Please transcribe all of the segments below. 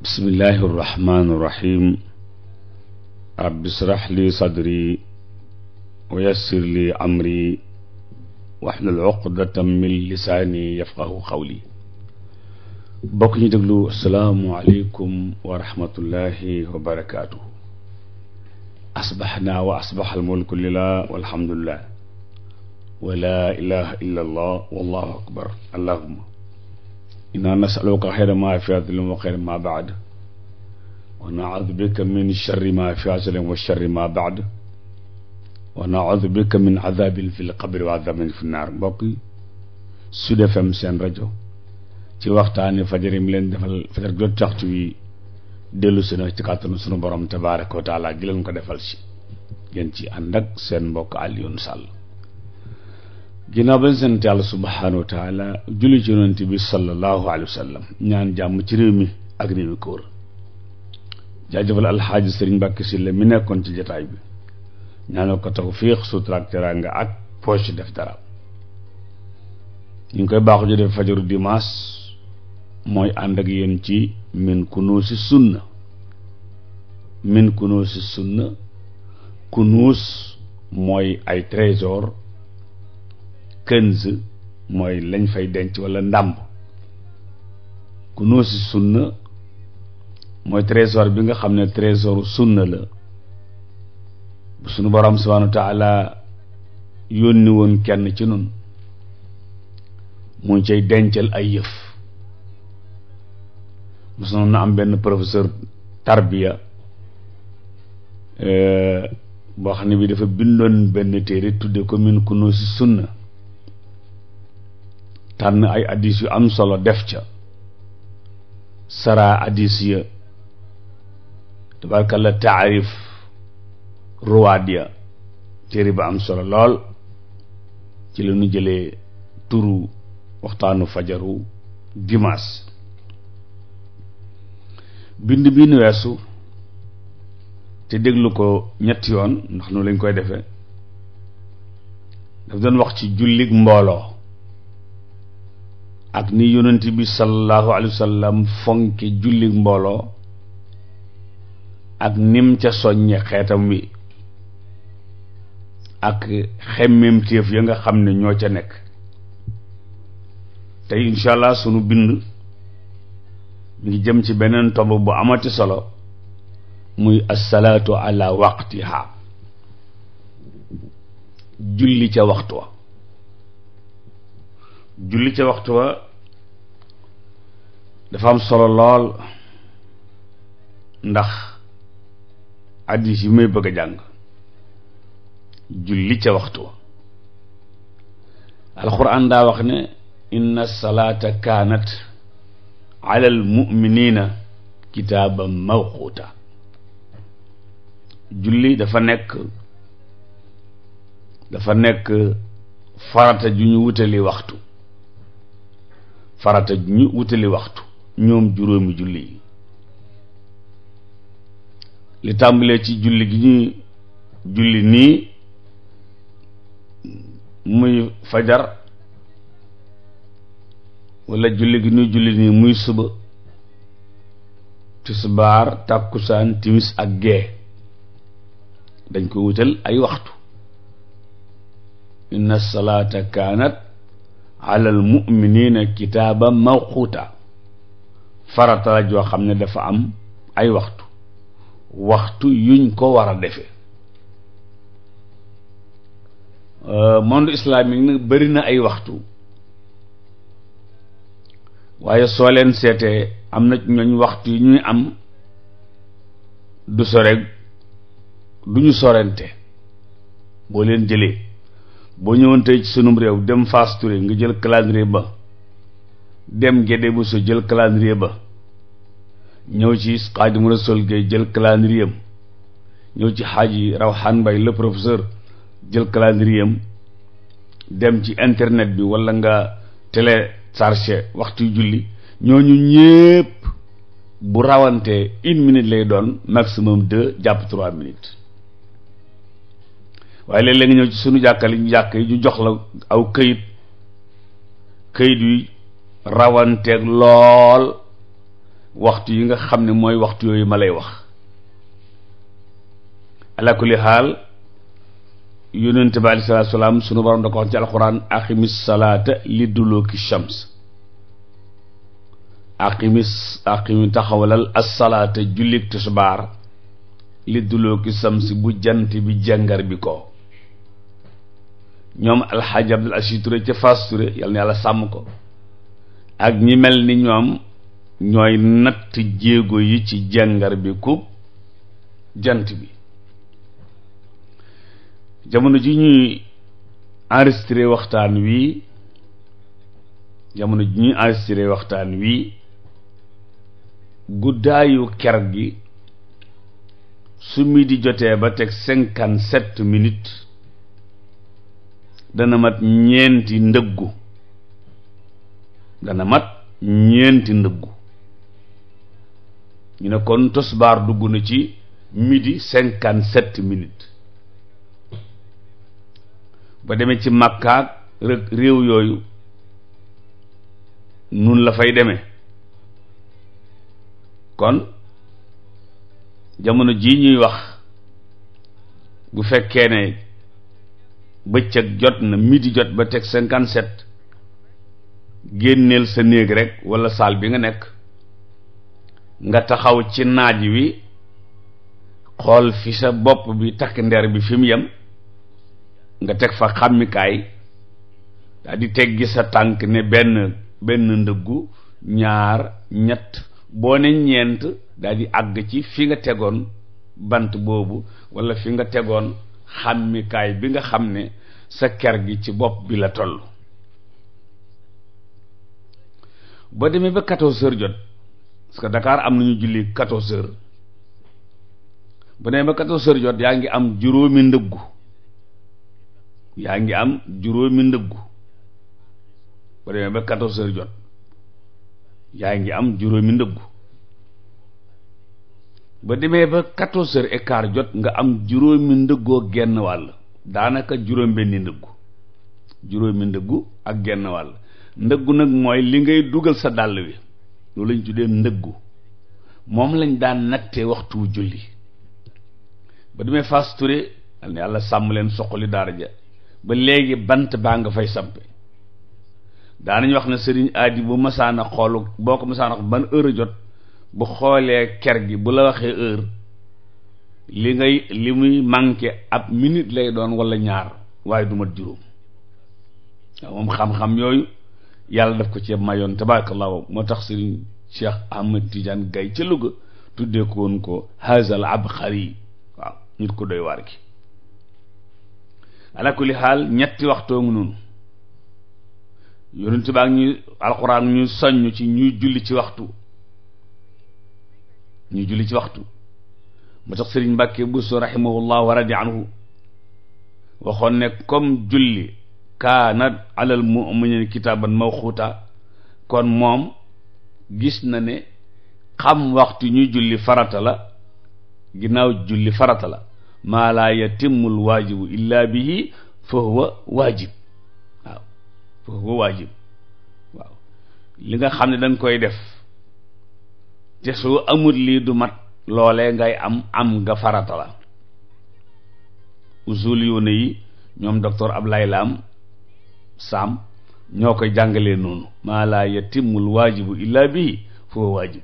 bismillahi irrahmani irrahim rabbi israh li sadri wa yassir li amri wahlul uqdatan min lisaani yafqahu qawli. bokk ñu déglu asalaamu aleykum wa rahmatullahi wa barakaatuhu. asbaxnaa wa asbaxa almulku lillah walhamdulillah wa laa ilaha illa allah wallahu akbar. allahumma inna nasaluka xayra ma fi hadal wa xayra ma baad wa naudu bika min sharri ma fi hadal wa sharri ma baad wa naudu bika min adabin fi lqabri wa adabin fi naar. mbokk yi Sud FM seen rajo ci waxtaani fajar yi mu leen defal fajar jot waxtu wi dellu si na ci kàttanu sunu borom tabaaraka wa taala gi leen ko defal si ngeen ci ànd ak seen mbokk Alioune Sall. ginnaaw bañ sant yàlla subhaanahu wa taala julli ci yonent bi sallallahu alayhi wa sallam ñaan jàmm ci réew mi ak réew mi ko wër. jaajëfal alxaaji sëriñ Mbàkke Sylla mi nekkoon ci jataay bi ñaanal ko tawfiix sutura ak teraanga ak poche def dara. ñu ngi koy baaxu ji def fajaru dimanche mooy ànd ak yéen ci min kunuusi sunna. min kunuusi sunna, kunuus mooy ay trésor, kënz mooy lañ fay denc wala ndàmb. kunuusi sunna mooy trésor bi nga xam ne trésoru sunna la bu sunu borom subhaanahu wa taala yónni woon kenn ci nun mu cay dencal ay yëf. mos na am benn professeur tarbiya boo xam ne bi dafa bindoon benn téere tudde ko min kunuusi sunna, tànn ay addis yu am solo def ca sara addis ya tabarkalla taarif ruwaad ya. téere ba am solo lool ci la ñu jëlee turu waxtaanu fajaru dimanche. bind bi nu weesu te déglu ko ñetti yoon ndax noonu lañ koy defee daf doon wax ci jullig mbooloo ak ni yonent bi sallallahu alayhi wa sallam fonke jullig mbooloo ak nim ca soññe xeetam wi ak xemmemtéef ya nga xam ne ñoo ca nekk. tey incha allah sunu bind mi ngi jëm ci beneen tomb bu amati solo muy assalaatu ala waqtiha, julli ca waxtu wa. julli ca waxtu wa dafa am solo lool ndax hadiis yi may bëgg a jàng julli ca waxtu wa. alquran daa wax ne inna salaata kaanat ala al muminina kitaaban mawquuta. julli dafa nekk farata ju ñu wutali waxtu. farata ju ñu wutali waxtu ñoom juróomi julli yi. li tàmbalee ci julli gi ñuy julli nii muy fajar, wala julli gi ñuy julli nii muy suba, tisbaar, tàkkusaan, timis ak gee, dañ ko wutal ay waxtu. inna salaata kaanat ala al muminina kitaaban mawquuta. farata la joo xam ne dafa am ay waxtu yuñ ko war a defe. monde islamique nag bari na ay waxtu, waaye soo leen seetee am na ñooñ waxtu yi ñuy am du ñu sorente. boo leen jëlee boo ñëwoon tey ci sunum réew dem Fass Touré nga jël calendrier ba, dem Gédé Bousso jël calendrier ba, ñëw ci Xaadimu Rasuul Gay jël calendrier am, ñëw ci Xaaji Rawxaan Mbay le professeur jël calendrier am, dem ci internet bi walla nga téléchargé waxtu julli. ñooñu ñépp bu rawantee 1 minute lay doon, maximum 2 jàpp 3 minutes. waaye léeg-léeg nga ñëw ci sunu jàkkali jàkk yi ñu jox la aw këyit yu rawanteeg lool waxtu yi nga xam ne mooy waxtu yooyu ma lay wax. ala kulli xaal yonent bi aleyhi salaatu salaam sunu borom da ko wax ci alquran aqimis salaata li duluki shams, aqimi taxawalal as-salaata jullik tisbaar li duluki shams bu jant bi jàngar bi ko. ñoom alxaaji Abdul Asiis Ture ca Fass Ture yal na yàlla sàmm ko ak ñi mel ni ñoom ñooy natt jéego yi ci jàngar bi ku jant bi. jamono ji ñuy enregistré waxtaan wi guddaayu ker gi su midi jotee ba teg 57 minutes dana mat ñeenti ndëggu ñu ne kon tosbaar dugg na ci midi 57 minutes. ba demee ci Makkaak rek réew yooyu nun la fay demee. kon jamono jii ñuy wax bu fekkee ne bëccëg jot na midi jot ba teg 57 génneel sa néeg rek walla saal bi nga nekk nga taxaw ci naaj wi xool fi sa bopp bi takk ndeer bi fi mu yem nga teg fa xàmmikaay daal di teggi sa tànk ne benn ndëggu ñaar ñett boo ne ñeent daal di àgg ci fi nga tegoon bant boobu walla fi nga tegoon xàmmikaay bi nga xam ne sa ker gi ci bopp bi la toll. boo demee ba 14 heures jot parce que Dakar am nañu julli 14 heures boo demee ba 14 heures jot yaa ngi am juróomi ndëggu boo demee ba 14 heures jot yaa ngi am juróomi ndëggu ba demee ba 14 heures et quart jot nga am juróomi ndëggoo genn wàll daanaka juróom-benni ndëggu ak genn wàll. ndëggu nag mooy li ngay dugal sa dàll wi loolu lañ tuddee ndëggu moom lañ daan nattee waxtu julli. ba demee Fass Touré al na yàlla sàmm leen soqali daara ja ba léegi bant baa nga fay sampe daanañ wax ne sëriñ aadi bu masaana xoolu boo ko masaana xool ban heure a jot bu xoolee ker gi bu la waxee heure li muy manqué ab minute lay doon walla ñaar waaye du mat juróom. waaw moom xam-xam yooyu yàlla daf ko ci mayoon tabarakallahu moo tax sëriñ Cheikh Ahmed Tidiane Gaye ca Louga tuddee ko woon ko hazal abxari waaw nit ko doy waar gi. ala kulli xaal ñetti waxtoo ngi noonu yonent baa ngi ñuy alxuraan ñu soññ ci ñuy julli ci waxtu moo tax sëriñ Mbàkke Buso rahimahullah wa radi anhu waxoon ne comme julli kaana alal mu'minin kitaaban mawquuta kon moom gis na ne xam waxtu ñuy julli farata la ginnaaw julli farata la maa laa yatimmul waajibu illa bihi fa huwa waajib waaw li nga xam ne danga koy def te soo amul lii du mat loolee ngay am nga farata la. usul yoone yi ñoom docteur Ablaye Lam Sam ñoo koy jàngalee noonu maa laa yatimmul waajibu illa bihi fa huwa waajib.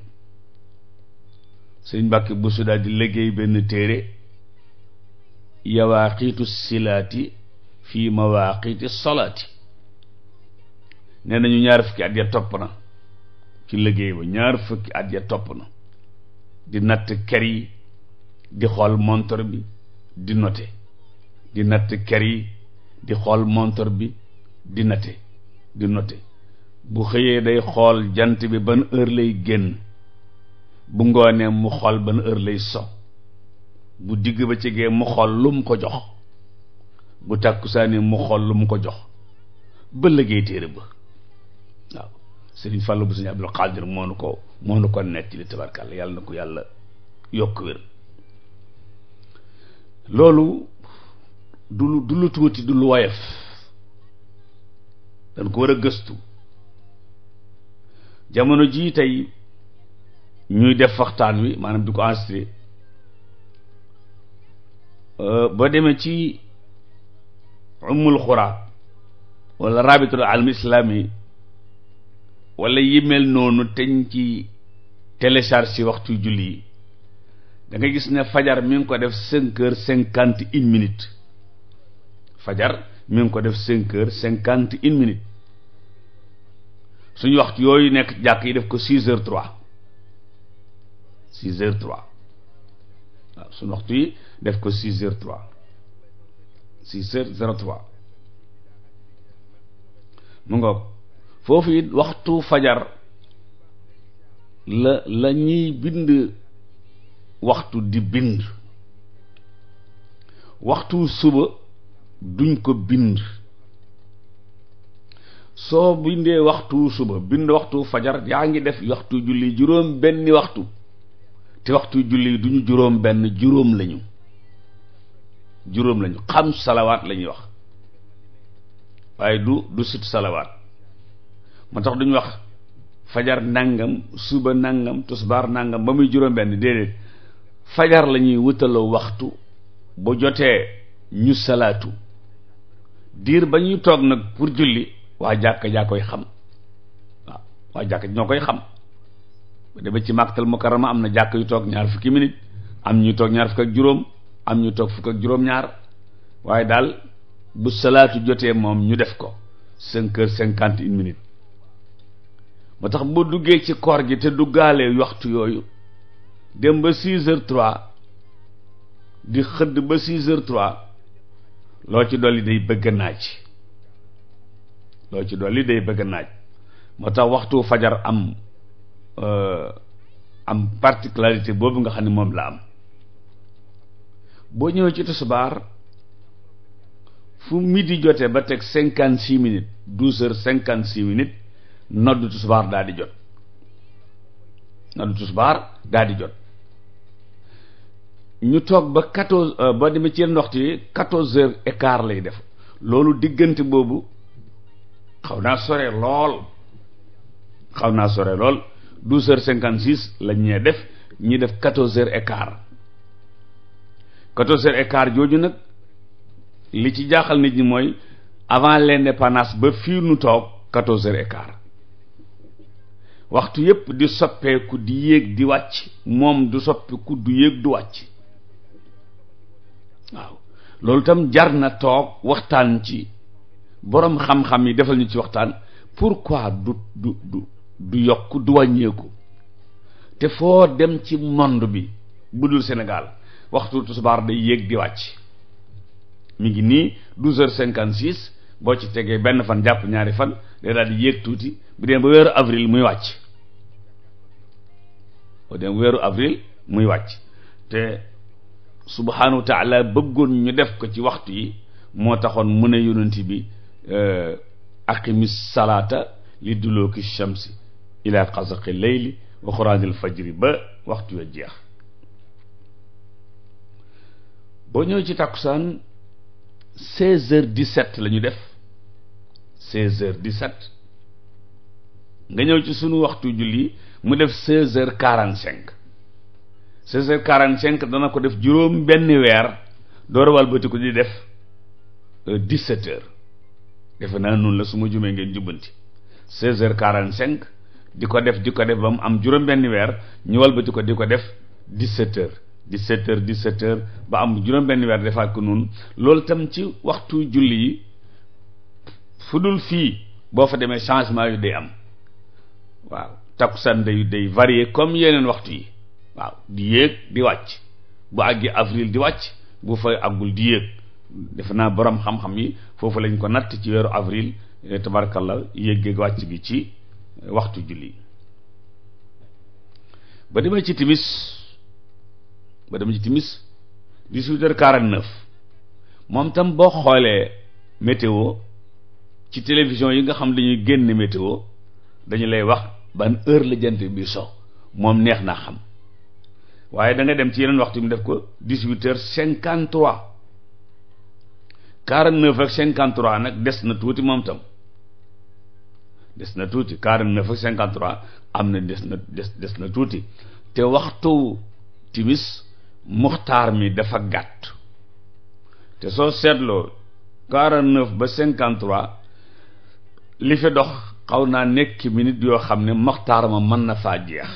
sëñ Mbàkke bu su daal di liggéey benn téere yawaaqiitu silaati fii mawaaqiiti salaati nee nañu ñaar fukki at ya topp na ci liggéey ba ñaar fukki at ya topp na di natt ker yi di xool montor bi di note di natt ker yi di xool montor bi di note bu xëyee day xool jant bi ban heure lay génn bu ngoonee mu xool ban heure lay so bu digg ba ci gee mu xool lu mu ko jox bu tàkkusaani mu xool lu mu ko jox ba liggéey téere ba waaw Sëriñ Fàllu bu Sëriñ Abdul Qaadir moo nu ko nekk ci li tabarkàlla yàlla na ko yàlla yokk wér. loolu du lu tuuti du lu woyof dañ ko war a gëstu. jamono jii tey ñuy def waxtaan wi maanaam di ko enregistré boo demee ci Ummul Xuraa wala rabitul alam islami wala yi mel noonu teñ ci télécharge ci waxtu julli yi da nga gis ne fajar mi ngi ko def 5h51 fajar mi ngi ko def 5h51 suñu waxtu yooyu nekk jàkk yi def ko 6h03 waaw suñu waxtu yi def ko 6h03 mu ngoog foofu it waxtu fajar la ñuy bind waxtu di bind waxtu suba duñ ko bind. soo bindee waxtu suba bind waxtu fajar yaa ngi def waxtu julli juróom benni waxtu te waxtu julli duñu juróom benn juróom lañu xam salawaat la ñuy wax waaye du sit salawaat moo tax duñu wax fajar nangam suba nangam tusbaar nangam ba muy juróom benn déedéet fajar la ñuy wutaloo waxtu bu jotee ñu salaatu diir ba ñuy toog nag pour julli waa jàkka jaa koy xam waaw waa jàkka ñoo koy xam ba demee ci Makkatal Mukarrama am na jàkk yu toog ñaar fukki minutes am ñu toog ñaar fukk ak juróom am ñu toog fukk ak juróom-ñaar waaye daal bu salaatu jotee moom ñu def ko 5h51 moo tax boo duggee ci koor gi te duggaalee waxtu yooyu dem ba 6h03 di xëdd ba 6h03 loo ci dolli day bëgg naaj moo tax waxtu fajar am particularité boobu nga xam ne moom la am. boo ñëwee ci tisbaar fu midi jotee ba teg 56 12h56 noddu tisbaar daal di jot ñu toog ba 14 ba demee ci yenn waxtu yi 14h15 lay def loolu diggante boobu xaw naa sore lool 12h56 la ñee def ñi def 14h15 14h15 jooju nag li ci jaaxal nit ñi mooy avant l'indépendance ba fii nu toog 14h15 waxtu yépp di soppeeku di yéeg di wàcc moom du soppeeku du yéeg du wàcc waaw loolu tam jar na toog waxtaan ci boroom xam-xam yi defal ñu ci waxtaan pourquoi du yokk du wàññeeku te foo dem ci monde bi bu dul Sénégal waxtu tisbaar day yéeg di wàcc mi ngi nii 12h56 boo ci tegee benn fan jàpp ñaari fan day daal di yéeg tuuti bu dee ba weeru avril muy wàcc te subhaanahu wa taala bëggoon ñu def ko ci waxtu yi moo taxoon mu ne yonent bi aqimis salaata li duluki shamsi ila qasaqi layli wa quraanil fajri ba waxtu ya jeex. boo ñëwee ci takkusaan 16h17 la ñu def 16h17 nga ñëw ci sunu waxtu julli mu def 16h45 16h45 dana ko def juróom benn weer door a walbati ko di def 17h defe naa noonu la su ma jumee ngeen jubbanti 16h45 di ko def ba mu am juróom benn weer ñu walbati ko di ko def 17h ba am juróom benn weer defaat ko noonu loolu tam ci waxtu julli yi fu dul fii boo fa demee changement yu day am waaw takkusaan day varier comme yeneen waxtu yi waaw di yéeg di wàcc bu àggee avril di wàcc bu fa àggul di yéeg defe naa borom xam-xam yi foofu lañ ko natt ci weeru avril tabarakallah yéeg wàcc gi ci waxtu julli ba demee ci timis 18h49 moom tam boo xoolee météo ci télévision yi nga xam dañuy génn météo dañu lay wax ban heure la jant bi so moom neex naa xam waaye da nga dem ci yeneen waxtu mu def ko 18h53 49 ak 53 nag des na tuuti moom tam des na tuuti 49 ak 53 am na des na tuuti te waxtu timis muxtaar mi dafa gàtt, te soo seetloo 49 ba 53 li fi dox xaw naa nekk minute yoo xam ne muxtaar ma mën na faa jeex.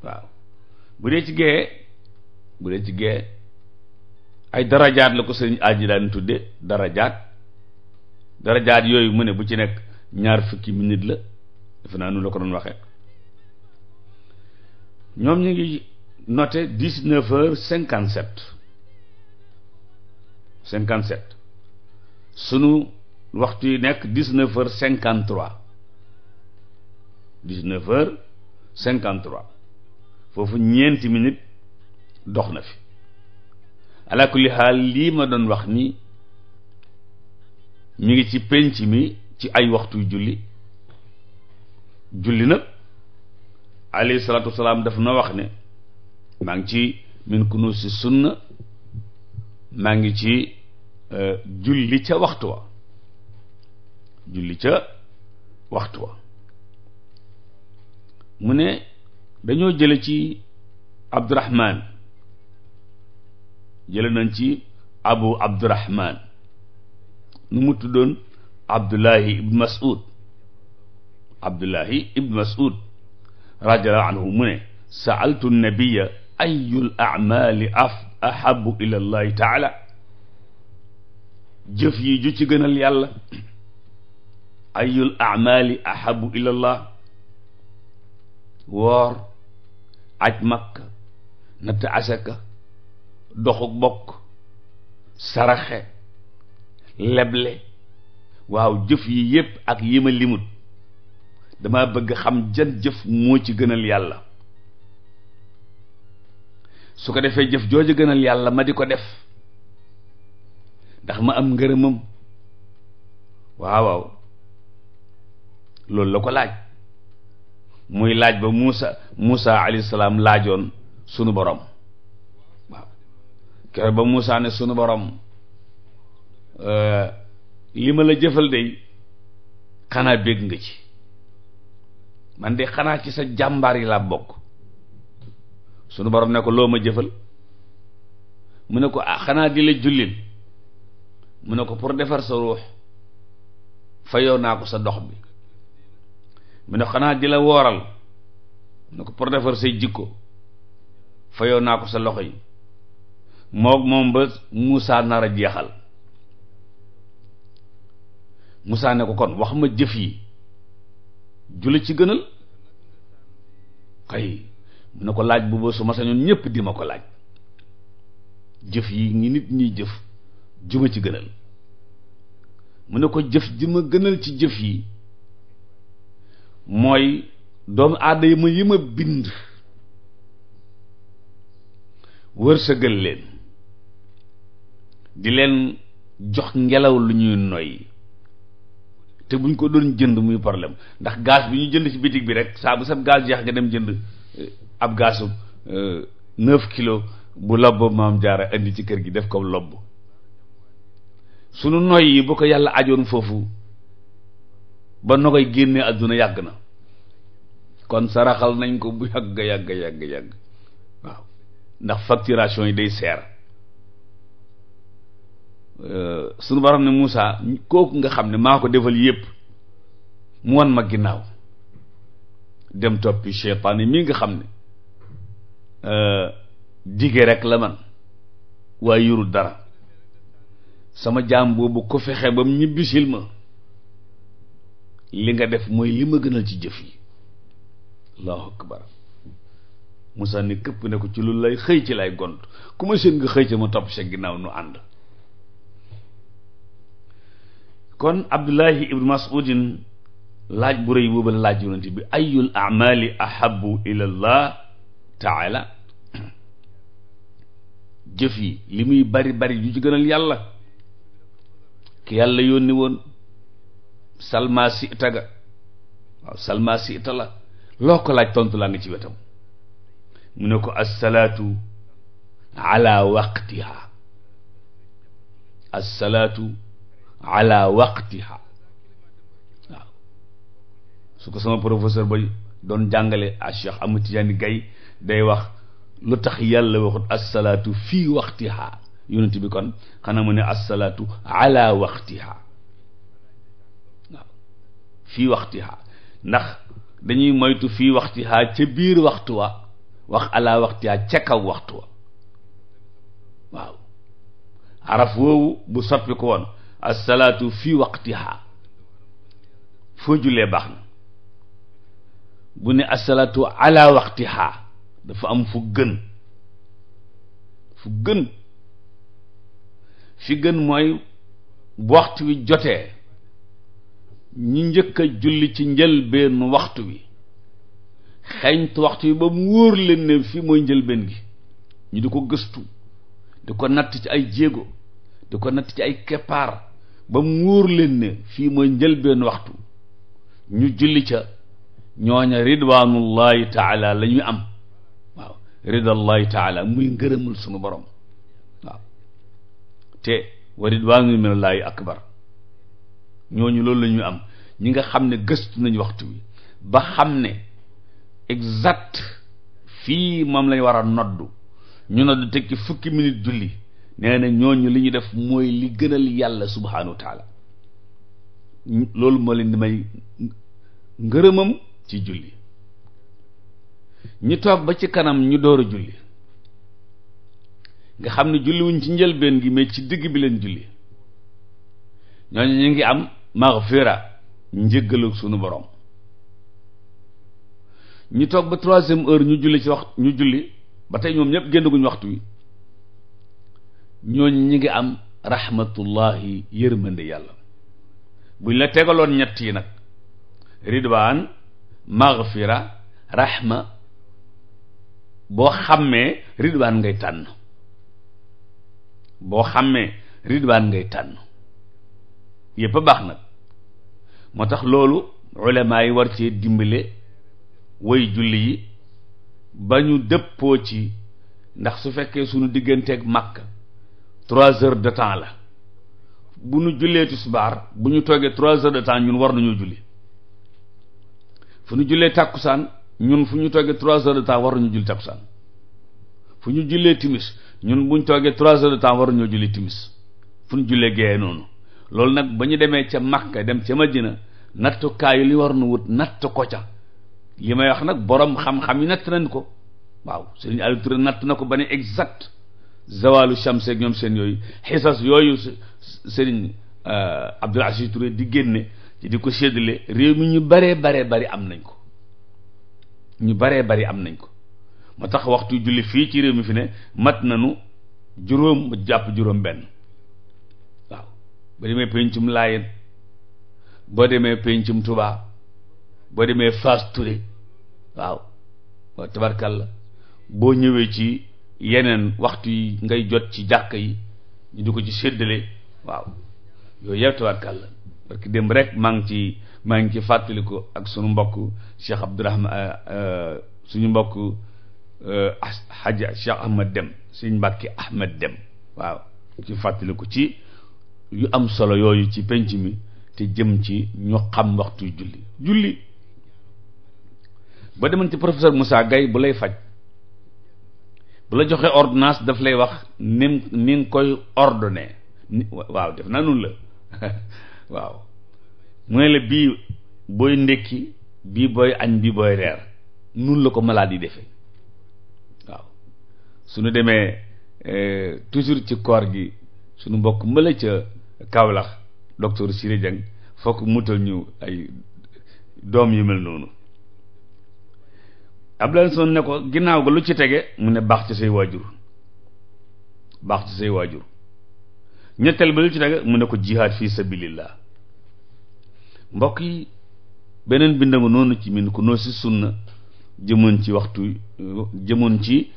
waaw bu dee ci gee ay darajaat la ko sëriñ aji daan tudde darajaat yooyu mu ne bu ci nekk ñaar fukki minute la, defe naa nu la ko doon waxee. ñoom ñu ngi noté 19h57 sunu waxtu yi nekk 19h53 foofu ñeenti minute dox na fi. ala kulli xaal lii ma doon wax ni mi ngi ci penc mi ci ay waxtu julli nag alayhi salaatu wasalaam daf na wax ne maa ngi ci min kunuusi sunna, maa ngi ci julli ca waxtu wa mu ne dañoo jële ci Abdurahman, jële nañ ci Abu Abdurahman nu mu tuddoon Abdullahi ibn Mas'ud radiyallahu anhu mu ne sa'altu nabiyya ayyul a'mali ahabbu ila allahi taala, jëf yi ju ci gënal yàlla. ayyul a'mali ahabbu ila allah, woor, aj makka, natt asaka, doxuk bokk, saraxe, leble. waaw jëf yi yépp ak yi ma limut dama bëgg xam jan jëf moo ci gënal yàlla, su ko defee jëf jooju gënal yàlla ma di ko def ndax ma am ngërëmam. waaw loolu la ko laaj, muy laaj ba Muusa alayhi salaam laajoon sunu borom. waaw keroog ba Muusa ne sunu borom li ma la jëfal day xanaa bégg nga ci, man de xanaa ci sa jàmbaar yi laa bokk. sunu borom ne ko loo ma jëfal, mu ne ko xanaa di la jullil, mu ne ko pour defar sa ruux fayoo naa ko sa dox bi. mu ne xanaa di la wooral, mu ne ko pour defar say jikko fayoo naa ko sa loxo yi. moom ba Muusa nar a jeexal, Muusa ne ko kon wax ma jëf yi jula ci gënal kay. mu ne ko laaj boobu su ma sañoon ñépp di ma ko laaj, jëf yi ngi nit ñiy jëf juma ci gënal. mu ne ko jëf ji ma gënal ci jëf yi mooy doomu aadama yi ma bind wërsëgal leen, di leen jox ngelaw lu ñuy noyyi, te buñ ko doon jënd muy problème, ndax gaz bi ñu jënd ci bitig bi rek saa bu sab gaz jeex nga dem jënd ab gaasu 9 kilos bu lobb maam jaara indi ci kër gi def ko lobb. sunu noy yi bu ko yàlla ajoon foofu ba nogoy génnee àdduna yàgg na, kon saraxal nañ ko bu yàgg waaw, ndax facturation yi day seer. sunu borom ne Muusa kooku nga xam ne maa ko defal yépp mu wan ma ginnaaw dem toppi seytaan yi mi nga xam ne dige rek la man waaye yorul dara. sama jaam boobu ko fexe ba mu ñibbisil ma li nga def mooy li ma gënal ci jëf yi. allahu akbar. Muusa ne këpp ne ko ci lu lay xëy ci lay gont, ku ma seen nga xëy ci ma topp sa ginnaaw nu ànd. kon Abdullahi ibnu Mas'udin laaj bu rëy boobu la laaj yonent bi ayul amali ahabu ila allah taala, jëf yi li muy bari bari yu ci gënal yàlla. ki yàlla yónni woon salma si taga, waaw salma si ita la, loo ko laaj tontu laa ngi ci wetam. mu ne ko assalaatu ala waqtiha, assalaatu ala waqtiha. waaw su ko sama professeur ba doon jàngale a Cheikh Ahmad Tidiane Gaye day wax lu tax yàlla waxut assalaatu fii waxtiha yonent bi kon xanaa mu ne assalaatu ala waxtiha waaw fii waxtiha ndax dañuy moytu fii waxtiha ca biir waxtu wa wax ala waxtiha ca kaw waxtu wa waaw araf woowu bu soppi ko woon assalaatu fii waqtiha foo jullee baax na bu ne assalaatu ala waqtiha dafa am fu gën fi gën mooy bu waxtu wi jotee ñi njëkk a julli ci njëlbeen waxtu wi xeeñtu waxtu wi ba mu wóor leen ne fii mooy njëlbeen gi ñu di ko gëstu di ko natt ci ay jéego di ko natt ci ay keppaar ba mu wóor leen ne fii mooy njëlbeen waxtu ñu julli ca ñooña ridwanullahi taala la ñuy am waaw ridallahi taala muy ngërëmul sunu borom waaw te wa ridwanu minallahi akbar ñooñu loolu la ñuy am ñi nga xam ne gëstu nañ waxtu wi ba xam ne exact fii moom lañ war a noddu ñu noddu teg ci fukki minute julli nee na ñooñu li ñu def mooy li gënal yàlla subhanahu wa taala loolu moo leen di may ngërëmam ci julli. ñi toog ba ci kanam ñu door a julli nga xam ne julli wuñ ci njëlbeen gi mais ci digg bi leen julli ñooñu ñu ngi am maghfira njëggalu sunu borom. ñi toog ba 3e heure ñu julli ci wax ñu julli ba tey ñoom ñëpp génnaguñ waxtu wi ñooñu ñi ngi am rahmatullahi yërmande yàlla. buñ la tegaloon ñett yi nag ridwaan maghfira rahma boo xàmmee ridwaan ngay tànn yépp a baax nag moo tax loolu ulama yi war cee dimbale way julli yi ba ñu dëppoo ci ndax su fekkee suñu digganteeg Makka 3 heures de temps la bu ñu jullee tisbaar bu ñu toogee 3 heures de temps ñun war nañoo julli fu ñu jullee tàkkusaan ñun fu ñu toogee 3 heures de temps war nañu julli tàkkusaan fu ñu jullee timis ñun bu ñu toogee 3 heures de temps war nañoo julli timis fu ñu jullee géeyee noonu. loolu nag ba ñu demee ca Makka dem ca Madina nattukaayu li war nu wut natt ko ca li may wax nag borom xam-xam yi natt nañ ko waaw Serigne Aliou Touré natt na ko ba ne exact zawalu shams ak ñoom seen yooyu xisas yooyu Serigne Abdoul Aziz Touré di génne ci di ko séddale réew mi ñu baree bari am nañ ko moo tax waxtu julli fii ci réew mi fi ne mat nañu juróom jàpp juróom benn waaw boo demee pencum Laayeen boo demee pencum Touba boo demee Fass Touré waaw tabarkalla boo ñëwee ci yeneen waxtu yi ngay jot ci jàkka yi ñu di ko ci séddale waaw yooyu yëpp tabarkalla parce que démb rek maa ngi ci fàttali ko ak sunu mbokk Cheikh Abdourahman suñu mbokk Hadja Cheikh Ahmad Dem suñu mbàkki Ahmad Dem waaw ci fàttali ko ci yu am solo yooyu ci penc mi te jëm ci ñu xam waxtu julli ba demoon ci professeur Moussa Gaye bu lay faj bu la joxee ordonnance daf lay wax ni nga koy ordonné waaw def naa noonu la waaw mu ne la bii booy ndékki bii booy añ bii booy reer nun la ko malade yi defee waaw suñu demee toujours ci koor gi suñu mbokk mëla ca Kaolack docteur Siré Dieng fokk mutal ñu ay doom yu mel noonu Abdoulaye Sow ne ko ginnaaw ga lu ci tege mu ne baax ci say waajur ñetteel ba lu ci tege mu ne ko jihaad fi sabilillah mbokk yi beneen bind nga noonu ci min ko noo si sunna jëmoon ci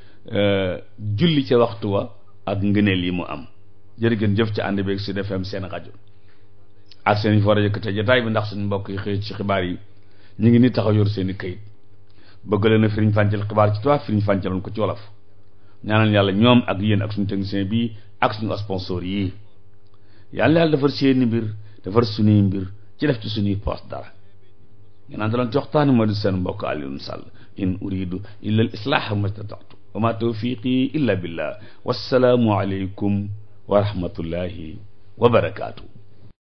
julli ca waxtu wa ak ngëneel yi mu am jërëgën jëf ci ànd beeg Sud FM seen rajo ak seen fa rajo te jotaay bi ndax suñu mbokk yi xëy ci xibaar yi ñu ngi ni taxaw yor seen i kayit bëgg leen a firiñ fàncal xibaar ci tubaab firiñ fàncaloon ko ci wolof ñaanal yàlla ñoom ak yéen ak suñu technicien bii ak suñu sponsor yii yàlla defar seeni mbir defar suñuy mbir ci def ci suñuy poste dara ngeen àndaloon ci waxtaan moo di seen mbokk Alioune Sall in uridu illa al islaaha ma stata'tu wa ma tawfiqi illa billah wassalaamu aleykum wa rahmatullahi wa barakaatu